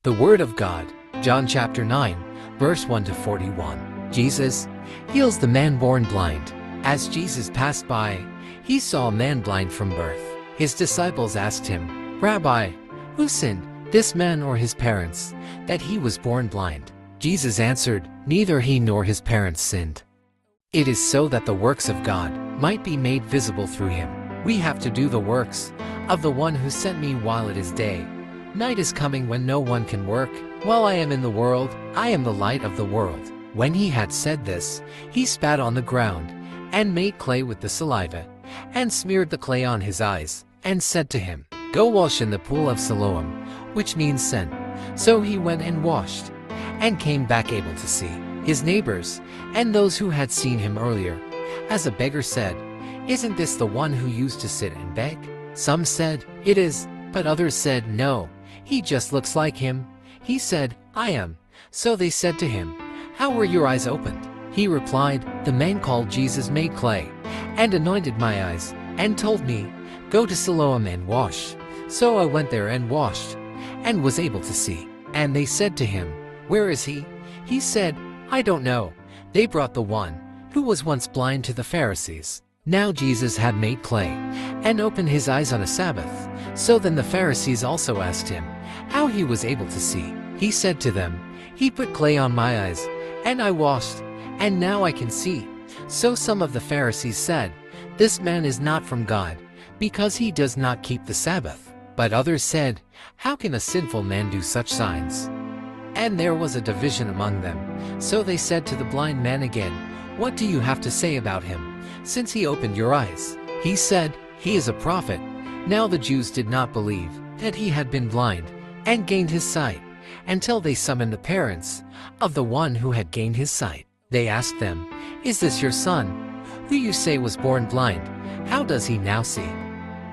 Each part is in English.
The Word of God, John chapter 9, verse 1 to 41. Jesus heals the man born blind. As Jesus passed by, he saw a man blind from birth. His disciples asked him, "Rabbi, who sinned, this man or his parents, that he was born blind?" Jesus answered, "Neither he nor his parents sinned. It is so that the works of God might be made visible through him. We have to do the works of the one who sent me while it is day. Night is coming when no one can work. While I am in the world, I am the light of the world." When he had said this, he spat on the ground, and made clay with the saliva, and smeared the clay on his eyes, and said to him, "Go wash in the pool of Siloam," which means sent. So he went and washed, and came back able to see. His neighbors, and those who had seen him earlier, as a beggar, said, "Isn't this the one who used to sit and beg?" Some said, "It is," but others said, "No, he just looks like him." He said, "I am." So they said to him, "How were your eyes opened?" He replied, "The man called Jesus made clay, and anointed my eyes, and told me, 'Go to Siloam and wash.' So I went there and washed, and was able to see." And they said to him, "Where is he?" He said, "I don't know." They brought the one who was once blind to the Pharisees. Now Jesus had made clay, and opened his eyes on a Sabbath. So then the Pharisees also asked him how he was able to see. He said to them, "He put clay on my eyes, and I washed, and now I can see." So some of the Pharisees said, "This man is not from God, because he does not keep the Sabbath." But others said, "How can a sinful man do such signs?" And there was a division among them. So they said to the blind man again, "What do you have to say about him, since he opened your eyes?" He said, "He is a prophet." Now the Jews did not believe that he had been blind and gained his sight, until they summoned the parents of the one who had gained his sight. They asked them, "Is this your son, who you say was born blind? How does he now see?"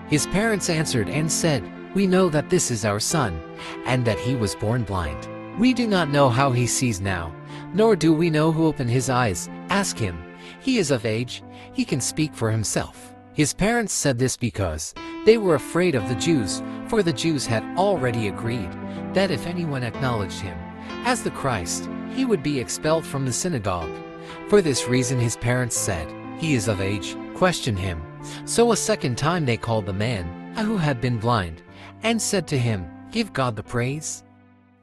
His parents answered and said, "We know that this is our son, and that he was born blind. We do not know how he sees now, nor do we know who opened his eyes. Ask him. He is of age, he can speak for himself." His parents said this because they were afraid of the Jews, for the Jews had already agreed that if anyone acknowledged him as the Christ, he would be expelled from the synagogue. For this reason his parents said, "He is of age, question him." So a second time they called the man who had been blind, and said to him, "Give God the praise.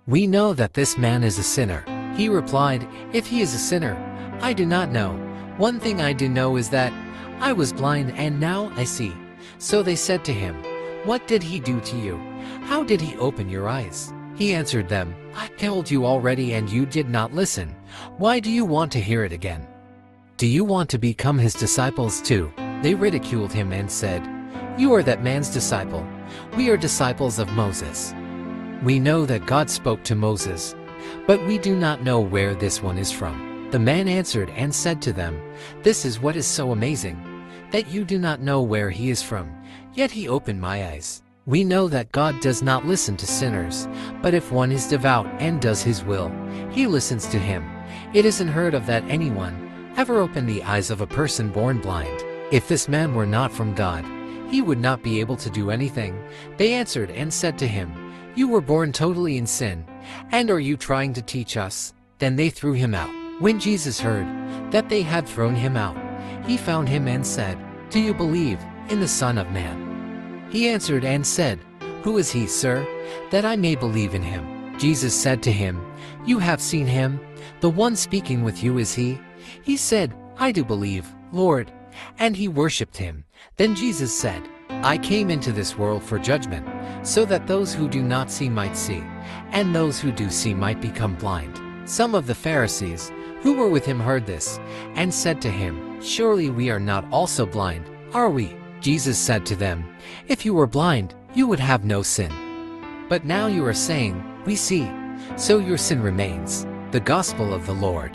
We know that this man is a sinner." He replied, "If he is a sinner, I do not know. One thing I do know is that I was blind and now I see." So they said to him, "What did he do to you? How did he open your eyes?" He answered them, "I told you already and you did not listen. Why do you want to hear it again? Do you want to become his disciples too?" They ridiculed him and said, "You are that man's disciple. We are disciples of Moses. We know that God spoke to Moses, but we do not know where this one is from." The man answered and said to them, "This is what is so amazing, that you do not know where he is from, yet he opened my eyes. We know that God does not listen to sinners, but if one is devout and does his will, he listens to him. It isn't heard of that anyone ever opened the eyes of a person born blind. If this man were not from God, he would not be able to do anything." They answered and said to him, "You were born totally in sin, and are you trying to teach us?" Then they threw him out. When Jesus heard that they had thrown him out, he found him and said, "Do you believe in the Son of Man?" He answered and said, "Who is he, sir, that I may believe in him?" Jesus said to him, "You have seen him. The one speaking with you is he." He said, "I do believe, Lord." And he worshipped him. Then Jesus said, "I came into this world for judgment, so that those who do not see might see, and those who do see might become blind." Some of the Pharisees who were with him heard this, and said to him, "Surely we are not also blind, are we?" Jesus said to them, "If you were blind, you would have no sin. But now you are saying, 'We see,' so your sin remains." The Gospel of the Lord.